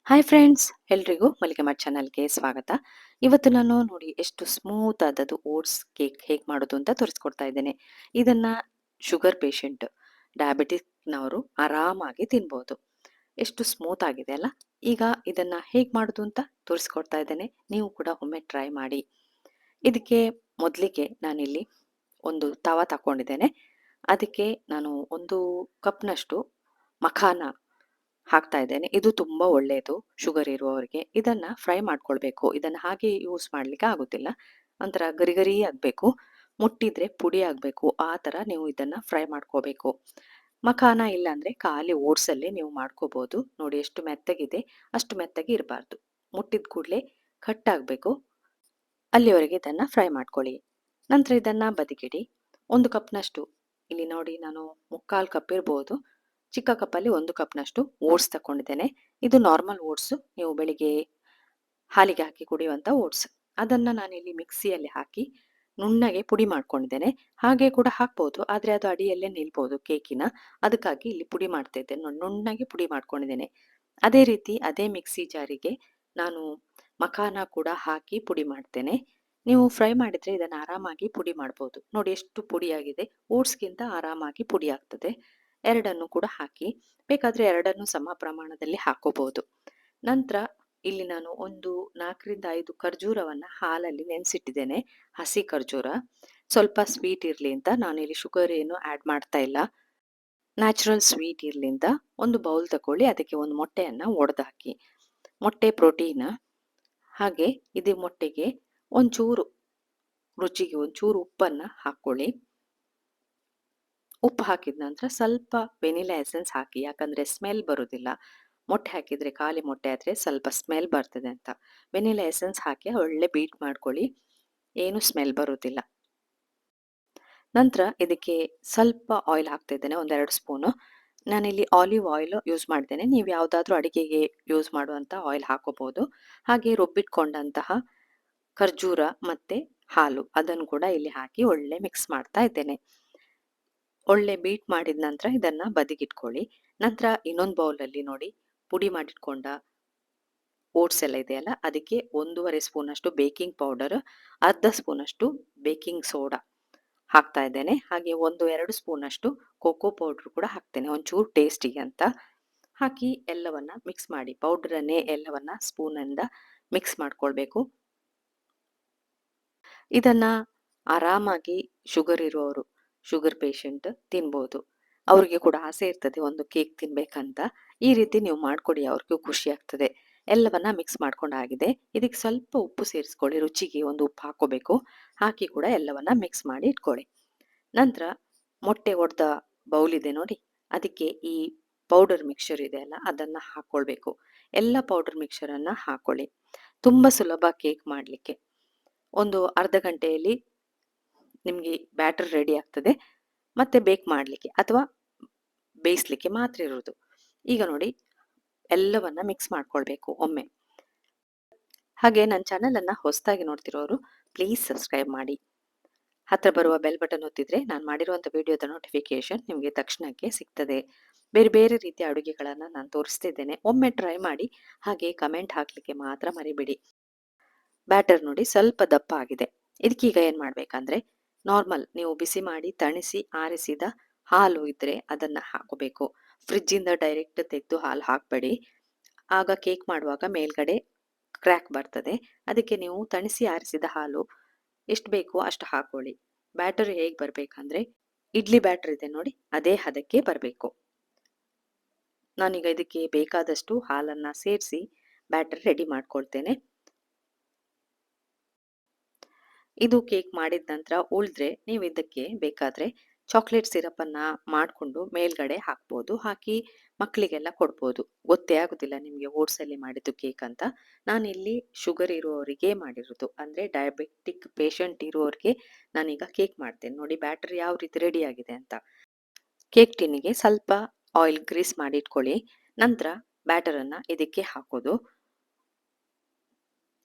Hi friends, ಎಲ್ರಿಗೂ ಮಲ್ಲಿಗೆ ಮಠ್ ಚಾನಲ್ಗೆ ಸ್ವಾಗತ. ಇವತ್ತು ನಾನು ನೋಡಿ ಎಷ್ಟು ಸ್ಮೂತ್ ಆದದ್ದು ಓಟ್ಸ್ ಕೇಕ್ ಹೇಗೆ ಮಾಡೋದು ಅಂತ ತೋರಿಸ್ಕೊಡ್ತಾ ಇದ್ದೇನೆ. ಇದನ್ನ ಶುಗರ್ ಪೇಷಂಟ್, ಡಯಾಬಿಟಿಕ್ನವರು ಆರಾಮಾಗಿ ತಿನ್ಬೋದು. ಎಷ್ಟು ಸ್ಮೂತ್ ಆಗಿದೆ ಅಲ್ಲ. ಈಗ ಇದನ್ನ ಹೇಗೆ ಮಾಡೋದು ಅಂತ ತೋರಿಸ್ಕೊಡ್ತಾ ಇದ್ದೇನೆ. ನೀವು ಕೂಡ ಒಮ್ಮೆ ಟ್ರೈ ಮಾಡಿ. ಇದಕ್ಕೆ ಮೊದಲಿಗೆ ನಾನಿಲ್ಲಿ ಒಂದು ತವ ತಕೊಂಡಿದ್ದೇನೆ. ಅದಕ್ಕೆ ನಾನು 1 ಕಪ್ನಷ್ಟು ಮಖಾನ ಹಾಕ್ತಾ ಇದ್ದೇನೆ. ಇದು ತುಂಬಾ ಒಳ್ಳೆಯದು ಶುಗರ್ ಇರುವವರಿಗೆ. ಇದನ್ನ ಫ್ರೈ ಮಾಡ್ಕೊಳ್ಬೇಕು. ಇದನ್ನ ಹಾಗೆ ಯೂಸ್ ಮಾಡ್ಲಿಕ್ಕೆ ಆಗುದಿಲ್ಲ. ಒಂಥರ ಗರಿ ಗರಿ ಆಗ್ಬೇಕು. ಮುಟ್ಟಿದ್ರೆ ಪುಡಿ ಆಗ್ಬೇಕು. ಆ ತರ ನೀವು ಇದನ್ನ ಫ್ರೈ ಮಾಡ್ಕೋಬೇಕು. ಮಖಾನ ಇಲ್ಲ ಅಂದ್ರೆ ಖಾಲಿ ಓಟ್ಸ್ ಅಲ್ಲಿ ನೀವು ಮಾಡ್ಕೋಬಹುದು. ನೋಡಿ ಎಷ್ಟು ಮೆತ್ತಗಿದೆ. ಅಷ್ಟು ಮೆತ್ತಗೆ ಇರಬಾರ್ದು. ಮುಟ್ಟಿದ ಕೂಡಲೇ ಕಟ್ ಆಗ್ಬೇಕು. ಅಲ್ಲಿವರೆಗೆ ಇದನ್ನ ಫ್ರೈ ಮಾಡ್ಕೊಳ್ಳಿ. ನಂತರ ಇದನ್ನ ಬದಿಗಿಡಿ. 1 ಕಪ್ನಷ್ಟು, ಇಲ್ಲಿ ನೋಡಿ ನಾನು 3/4 ಕಪ್ ಇರ್ಬೋದು. ಚಿಕ್ಕ ಕಪ್ಪಲ್ಲಿ 1 ಕಪ್ನಷ್ಟು ಓಟ್ಸ್ ತಕೊಂಡಿದ್ದೇನೆ. ಇದು ನಾರ್ಮಲ್ ಓಟ್ಸ್, ನೀವು ಬೆಳಿಗ್ಗೆ ಹಾಲಿಗೆ ಹಾಕಿ ಕುಡಿಯುವಂತ ಓಟ್ಸ್. ಅದನ್ನ ನಾನಿಲ್ಲಿ ಮಿಕ್ಸಿಯಲ್ಲಿ ಹಾಕಿ ನುಣ್ಣಗೆ ಪುಡಿ ಮಾಡ್ಕೊಂಡಿದ್ದೇನೆ. ಹಾಗೆ ಕೂಡ ಹಾಕ್ಬೋದು, ಆದ್ರೆ ಅದು ಅಡಿಯಲ್ಲೇ ನಿಲ್ಬಹುದು ಕೇಕಿನ. ಅದಕ್ಕಾಗಿ ಇಲ್ಲಿ ಪುಡಿ ಮಾಡ್ತಾ ಇದ್ದೇನೆ. ನುಣ್ಣಗೆ ಪುಡಿ ಮಾಡ್ಕೊಂಡಿದ್ದೇನೆ. ಅದೇ ರೀತಿ ಅದೇ ಮಿಕ್ಸಿ ಜಾರಿಗೆ ನಾನು ಮಖಾನ ಕೂಡ ಹಾಕಿ ಪುಡಿ ಮಾಡ್ತೇನೆ. ನೀವು ಫ್ರೈ ಮಾಡಿದ್ರೆ ಇದನ್ನ ಆರಾಮಾಗಿ ಪುಡಿ ಮಾಡ್ಬೋದು. ನೋಡಿ ಎಷ್ಟು ಪುಡಿಯಾಗಿದೆ. ಓಟ್ಸ್ಗಿಂತ ಆರಾಮಾಗಿ ಪುಡಿ ಆಗ್ತದೆ. ಎರಡನ್ನು ಕೂಡ ಹಾಕಿ, ಬೇಕಾದ್ರೆ ಎರಡನ್ನು ಸಮ ಪ್ರಮಾಣದಲ್ಲಿ ಹಾಕೋಬಹುದು. ನಂತರ ಇಲ್ಲಿ ನಾನು ಒಂದು 4ರಿಂದ 5 ಖರ್ಜೂರವನ್ನ ಹಾಲಲ್ಲಿ ನೆನೆಸಿಟ್ಟಿದ್ದೇನೆ. ಹಸಿ ಖರ್ಜೂರ. ಸ್ವಲ್ಪ ಸ್ವೀಟ್ ಇರ್ಲಿ ಅಂತ ನಾನಿಲ್ಲಿ ಶುಗರ್ ಏನು ಆಡ್ ಮಾಡ್ತಾ ಇಲ್ಲ. ನ್ಯಾಚುರಲ್ ಸ್ವೀಟ್ ಇರ್ಲಿ ಅಂತ ಒಂದು ಬೌಲ್ ತಕೊಳ್ಳಿ. ಅದಕ್ಕೆ ಒಂದು ಮೊಟ್ಟೆಯನ್ನ ಒಡೆದು ಹಾಕಿ. ಮೊಟ್ಟೆ ಪ್ರೋಟೀನ್. ಹಾಗೆ ಇದು ಮೊಟ್ಟೆಗೆ ಒಂಚೂರು ರುಚಿಗೆ ಒಂಚೂರು ಉಪ್ಪನ್ನ ಹಾಕೊಳ್ಳಿ. ಉಪ್ಪು ಹಾಕಿದ ನಂತರ ಸ್ವಲ್ಪ ವೆನಿಲಾ ಎಸೆನ್ಸ್ ಹಾಕಿ, ಯಾಕಂದ್ರೆ ಸ್ಮೆಲ್ ಬರುದಿಲ್ಲ. ಮೊಟ್ಟೆ ಹಾಕಿದ್ರೆ ಖಾಲಿ ಮೊಟ್ಟೆ ಆದ್ರೆ ಸ್ವಲ್ಪ ಸ್ಮೆಲ್ ಬರ್ತದೆ ಅಂತ. ವೆನಿಲಾ ಎಸೆನ್ಸ್ ಹಾಕಿ ಒಳ್ಳೆ ಬೀಟ್ ಮಾಡ್ಕೊಳ್ಳಿ. ಏನು ಸ್ಮೆಲ್ ಬರುದಿಲ್ಲ. ನಂತರ ಇದಕ್ಕೆ ಸ್ವಲ್ಪ ಆಯಿಲ್ ಹಾಕ್ತಾ ಇದ್ದೇನೆ, 1-2 ಸ್ಪೂನು. ನಾನಿಲ್ಲಿ ಆಲಿವ್ ಆಯಿಲ್ ಯೂಸ್ ಮಾಡ್ತೇನೆ. ನೀವು ಯಾವುದಾದ್ರೂ ಅಡಿಗೆಗೆ ಯೂಸ್ ಮಾಡುವಂತ ಆಯಿಲ್ ಹಾಕೋಬಹುದು. ಹಾಗೆ ರುಬ್ಬಿಟ್ಕೊಂಡಂತಹ ಖರ್ಜೂರ ಮತ್ತೆ ಹಾಲು ಅದನ್ನು ಕೂಡ ಇಲ್ಲಿ ಹಾಕಿ ಒಳ್ಳೆ ಮಿಕ್ಸ್ ಮಾಡ್ತಾ ಇದ್ದೇನೆ. ಒಳ್ಳೆ ಬೀಟ್ ಮಾಡಿದ ನಂತರ ಇದನ್ನ ಬದಿಗಿಟ್ಕೊಳ್ಳಿ. ನಂತರ ಇನ್ನೊಂದು ಬೌಲಲ್ಲಿ ನೋಡಿ ಪುಡಿ ಮಾಡಿಟ್ಕೊಂಡ ಓಟ್ಸ್ ಎಲ್ಲ ಇದೆಯಲ್ಲ, ಅದಕ್ಕೆ 1.5 ಸ್ಪೂನ್ ಅಷ್ಟು ಬೇಕಿಂಗ್ ಪೌಡರ್, ಅರ್ಧ ಸ್ಪೂನ್ ಅಷ್ಟು ಬೇಕಿಂಗ್ ಸೋಡಾ ಹಾಕ್ತಾ ಇದ್ದೇನೆ. ಹಾಗೆ 1-2 ಸ್ಪೂನ್ ಅಷ್ಟು ಕೋಕೋ ಪೌಡರ್ ಕೂಡ ಹಾಕ್ತೇನೆ, ಒಂಚೂರು ಟೇಸ್ಟಿಗೆ ಅಂತ. ಹಾಕಿ ಎಲ್ಲವನ್ನ ಮಿಕ್ಸ್ ಮಾಡಿ. ಪೌಡರನ್ನೇ ಎಲ್ಲವನ್ನ ಸ್ಪೂನಿಂದ ಮಿಕ್ಸ್ ಮಾಡ್ಕೊಳ್ಬೇಕು. ಇದನ್ನ ಆರಾಮಾಗಿ ಶುಗರ್ ಇರುವವರು, ಶುಗರ್ ಪೇಷಂಟ್ ತಿನ್ಬೋದು. ಅವ್ರಿಗೆ ಕೂಡ ಆಸೆ ಇರ್ತದೆ ಒಂದು ಕೇಕ್ ತಿನ್ಬೇಕಂತ. ಈ ರೀತಿ ನೀವು ಮಾಡ್ಕೊಡಿ, ಅವ್ರಿಗೂ ಖುಷಿ ಆಗ್ತದೆ. ಎಲ್ಲವನ್ನ ಮಿಕ್ಸ್ ಮಾಡ್ಕೊಂಡಾಗಿದೆ. ಇದಕ್ಕೆ ಸ್ವಲ್ಪ ಉಪ್ಪು ಸೇರಿಸ್ಕೊಳ್ಳಿ. ರುಚಿಗೆ ಒಂದು ಉಪ್ಪು ಹಾಕೋಬೇಕು. ಹಾಕಿ ಕೂಡ ಎಲ್ಲವನ್ನ ಮಿಕ್ಸ್ ಮಾಡಿ ಇಟ್ಕೊಳ್ಳಿ. ನಂತರ ಮೊಟ್ಟೆ ಒಡೆದ ಬೌಲ್ ಇದೆ ನೋಡಿ, ಅದಕ್ಕೆ ಈ ಪೌಡರ್ ಮಿಕ್ಸ್ಚರ್ ಇದೆ ಅಲ್ಲ, ಅದನ್ನ ಹಾಕೊಳ್ಬೇಕು. ಎಲ್ಲ ಪೌಡರ್ ಮಿಕ್ಸ್ಚರ್ ಅನ್ನ ಹಾಕೊಳ್ಳಿ. ತುಂಬಾ ಸುಲಭ ಕೇಕ್ ಮಾಡ್ಲಿಕ್ಕೆ. ಒಂದು ಅರ್ಧ ಗಂಟೆಯಲ್ಲಿ ನಿಮ್ಗೆ ಬ್ಯಾಟರ್ ರೆಡಿ ಆಗ್ತದೆ. ಮತ್ತೆ ಬೇಕ್ ಮಾಡ್ಲಿಕ್ಕೆ ಅಥವಾ ಬೇಯಿಸ್ಲಿಕ್ಕೆ ಮಾತ್ರ ಇರುವುದು. ಈಗ ನೋಡಿ ಎಲ್ಲವನ್ನ ಮಿಕ್ಸ್ ಮಾಡ್ಕೊಳ್ಬೇಕು ಒಮ್ಮೆ. ಹಾಗೆ ನನ್ನ ಚಾನೆಲ್ ಅನ್ನ ಹೊಸದಾಗಿ ನೋಡ್ತಿರೋರು ಪ್ಲೀಸ್ ಸಬ್ಸ್ಕ್ರೈಬ್ ಮಾಡಿ. ಹತ್ರ ಬರುವ ಬೆಲ್ ಬಟನ್ ಒತ್ತಿದ್ರೆ ನಾನು ಮಾಡಿರುವಂತ ವಿಡಿಯೋದ ನೋಟಿಫಿಕೇಶನ್ ನಿಮಗೆ ತಕ್ಷಣಕ್ಕೆ ಸಿಗ್ತದೆ. ಬೇರೆ ಬೇರೆ ರೀತಿಯ ಅಡುಗೆಗಳನ್ನ ನಾನು ತೋರಿಸ್ತಿದ್ದೇನೆ. ಒಮ್ಮೆ ಟ್ರೈ ಮಾಡಿ. ಹಾಗೆ ಕಮೆಂಟ್ ಹಾಕ್ಲಿಕ್ಕೆ ಮಾತ್ರ ಮರಿಬೇಡಿ. ಬ್ಯಾಟರ್ ನೋಡಿ ಸ್ವಲ್ಪ ದಪ್ಪ ಆಗಿದೆ. ಇದಕ್ಕೀಗ ಏನ್ ಮಾಡ್ಬೇಕಂದ್ರೆ, ನಾರ್ಮಲ್ ನೀವು ಬಿಸಿ ಮಾಡಿ ತಣಿಸಿ ಆರಿಸಿದ ಹಾಲು ಇದ್ರೆ ಅದನ್ನ ಹಾಕೋಬೇಕು. ಫ್ರಿಡ್ಜ್ ಇಂದ ಡೈರೆಕ್ಟ್ ತೆಗೆದು ಹಾಲು ಹಾಕ್ಬೇಡಿ. ಆಗ ಕೇಕ್ ಮಾಡುವಾಗ ಮೇಲ್ಗಡೆ ಕ್ರ್ಯಾಕ್ ಬರ್ತದೆ. ಅದಕ್ಕೆ ನೀವು ತಣಿಸಿ ಆರಿಸಿದ ಹಾಲು ಎಷ್ಟು ಬೇಕೋ ಅಷ್ಟು ಹಾಕೊಳ್ಳಿ. ಬ್ಯಾಟರ್ ಹೇಗ್ ಬರ್ಬೇಕಂದ್ರೆ, ಇಡ್ಲಿ ಬ್ಯಾಟರ್ ಇದೆ ನೋಡಿ, ಅದೇ ಹದಕ್ಕೆ ಬರಬೇಕು. ನಾನೀಗ ಇದಕ್ಕೆ ಬೇಕಾದಷ್ಟು ಹಾಲನ್ನ ಸೇರಿಸಿ ಬ್ಯಾಟರ್ ರೆಡಿ ಮಾಡ್ಕೊಳ್ತೇನೆ. ಇದು ಕೇಕ್ ಮಾಡಿದ ನಂತರ ಉಳಿದ್ರೆ ನೀವು ಇದಕ್ಕೆ ಬೇಕಾದ್ರೆ ಚಾಕ್ಲೇಟ್ ಸಿರಪ್ ಅನ್ನ ಮಾಡಿಕೊಂಡು ಮೇಲ್ಗಡೆ ಹಾಕ್ಬೋದು. ಹಾಕಿ ಮಕ್ಕಳಿಗೆಲ್ಲ ಕೊಡ್ಬೋದು. ಗೊತ್ತೇ ಆಗುದಿಲ್ಲ ನಿಮಗೆ ಓಟ್ಸ್ ಅಲ್ಲಿ ಮಾಡಿದ್ದು ಕೇಕ್ ಅಂತ. ನಾನಿಲ್ಲಿ ಶುಗರ್ ಇರುವವರಿಗೆ ಮಾಡಿರೋದು, ಅಂದ್ರೆ ಡಯಾಬಿಟಿಕ್ ಪೇಷಂಟ್ ಇರುವವರಿಗೆ ನಾನೀಗ ಕೇಕ್ ಮಾಡ್ತೇನೆ. ನೋಡಿ ಬ್ಯಾಟರ್ ಯಾವ ರೀತಿ ರೆಡಿ ಆಗಿದೆ ಅಂತ. ಕೇಕ್ ಟಿನ್ನಿಗೆ ಸ್ವಲ್ಪ ಆಯಿಲ್ ಗ್ರೀಸ್ ಮಾಡಿ ಇಟ್ಕೊಳ್ಳಿ. ನಂತರ ಬ್ಯಾಟರ್ ಅನ್ನ ಇದಕ್ಕೆ ಹಾಕೋದು.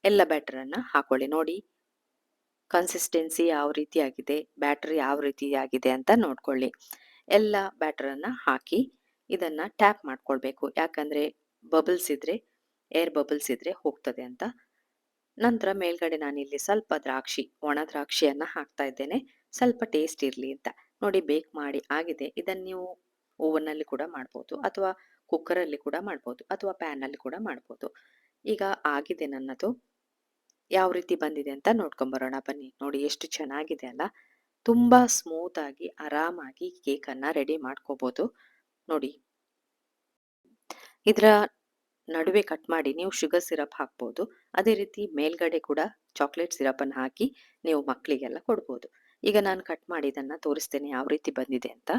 ಎಲ್ಲ ಬ್ಯಾಟರ್ ಅನ್ನ ಹಾಕೊಳ್ಳಿ. ನೋಡಿ ಕನ್ಸಿಸ್ಟೆನ್ಸಿ ಯಾವ ರೀತಿ ಆಗಿದೆ, ಬ್ಯಾಟರ್ ಯಾವ ರೀತಿ ಆಗಿದೆ ಅಂತ ನೋಡ್ಕೊಳ್ಳಿ. ಎಲ್ಲ ಬ್ಯಾಟರ್ ಅನ್ನ ಹಾಕಿ ಇದನ್ನ ಟ್ಯಾಪ್ ಮಾಡ್ಕೊಳ್ಬೇಕು. ಯಾಕಂದ್ರೆ ಬಬಲ್ಸ್ ಇದ್ರೆ ಏರ್ ಬಬಲ್ಸ್ ಇದ್ರೆ ಹೋಗ್ತದೆ ಅಂತ. ನಂತರ ಮೇಲ್ಗಡೆ ನಾನಿಲ್ಲಿ ಸ್ವಲ್ಪ ಒಣ ದ್ರಾಕ್ಷಿಯನ್ನ ಹಾಕ್ತಾ ಇದ್ದೇನೆ. ಸ್ವಲ್ಪ ಟೇಸ್ಟ್ ಇರ್ಲಿ ಅಂತ. ನೋಡಿ ಬೇಕ್ ಮಾಡಿ ಆಗಿದೆ. ಇದನ್ನ ನೀವು ಓವನ್ನಲ್ಲಿ ಕೂಡ ಮಾಡ್ಬೋದು ಅಥವಾ ಕುಕ್ಕರಲ್ಲಿ ಕೂಡ ಮಾಡ್ಬೋದು ಅಥವಾ ಪ್ಯಾನಲ್ಲಿ ಕೂಡ ಮಾಡ್ಬೋದು. ಈಗ ಆಗಿದೆ ನನ್ನದು. ಯಾವ ರೀತಿ ಬಂದಿದೆ ಅಂತ ನೋಡ್ಕೊಂಬರೋಣ ಬನ್ನಿ. ನೋಡಿ ಎಷ್ಟು ಚೆನ್ನಾಗಿದೆ ಅಲ್ಲ? ತುಂಬಾ ಸ್ಮೂತ್ ಆಗಿ ಆರಾಮಾಗಿ ಕೇಕನ್ನ ರೆಡಿ ಮಾಡ್ಕೋಬೋದು. ನೋಡಿ ಇದರ ನಡುವೆ ಕಟ್ ಮಾಡಿ ನೀವು ಶುಗರ್ ಸಿರಪ್ ಹಾಕ್ಬೋದು. ಅದೇ ರೀತಿ ಮೇಲ್ಗಡೆ ಕೂಡ ಚಾಕ್ಲೇಟ್ ಸಿರಪನ್ನು ಹಾಕಿ ನೀವು ಮಕ್ಕಳಿಗೆಲ್ಲ ಕೊಡ್ಬೋದು. ಈಗ ನಾನು ಕಟ್ ಮಾಡಿ ಇದನ್ನ ತೋರಿಸ್ತೇನೆ ಯಾವ ರೀತಿ ಬಂದಿದೆ ಅಂತ.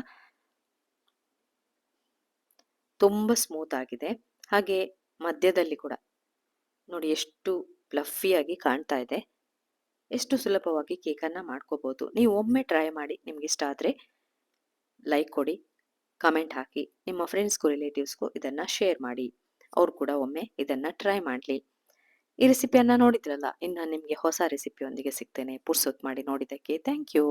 ತುಂಬ ಸ್ಮೂತ್ ಆಗಿದೆ. ಹಾಗೆ ಮಧ್ಯದಲ್ಲಿ ಕೂಡ ನೋಡಿ ಎಷ್ಟು ಫ್ಲಫಿಯಾಗಿ ಕಾಣ್ತಾ ಇದೆ. ಎಷ್ಟು ಸುಲಭವಾಗಿ ಕೇಕನ್ನು ಮಾಡ್ಕೋಬೋದು. ನೀವು ಒಮ್ಮೆ ಟ್ರೈ ಮಾಡಿ. ನಿಮ್ಗಿಷ್ಟ ಆದರೆ ಲೈಕ್ ಕೊಡಿ, ಕಮೆಂಟ್ ಹಾಕಿ, ನಿಮ್ಮ ಫ್ರೆಂಡ್ಸ್ಗೂ ರಿಲೇಟಿವ್ಸ್ಗೂ ಇದನ್ನು ಶೇರ್ ಮಾಡಿ. ಅವ್ರು ಕೂಡ ಒಮ್ಮೆ ಇದನ್ನು ಟ್ರೈ ಮಾಡಲಿ. ಈ ರೆಸಿಪಿಯನ್ನು ನೋಡಿದ್ರಲ್ಲ, ಇನ್ನು ನಿಮಗೆ ಹೊಸ ರೆಸಿಪಿಯೊಂದಿಗೆ ಸಿಗ್ತೇನೆ. ಪುರ್ಸೊತ್ತು ಮಾಡಿ ನೋಡಿದ್ದಕ್ಕೆ ಥ್ಯಾಂಕ್ ಯು.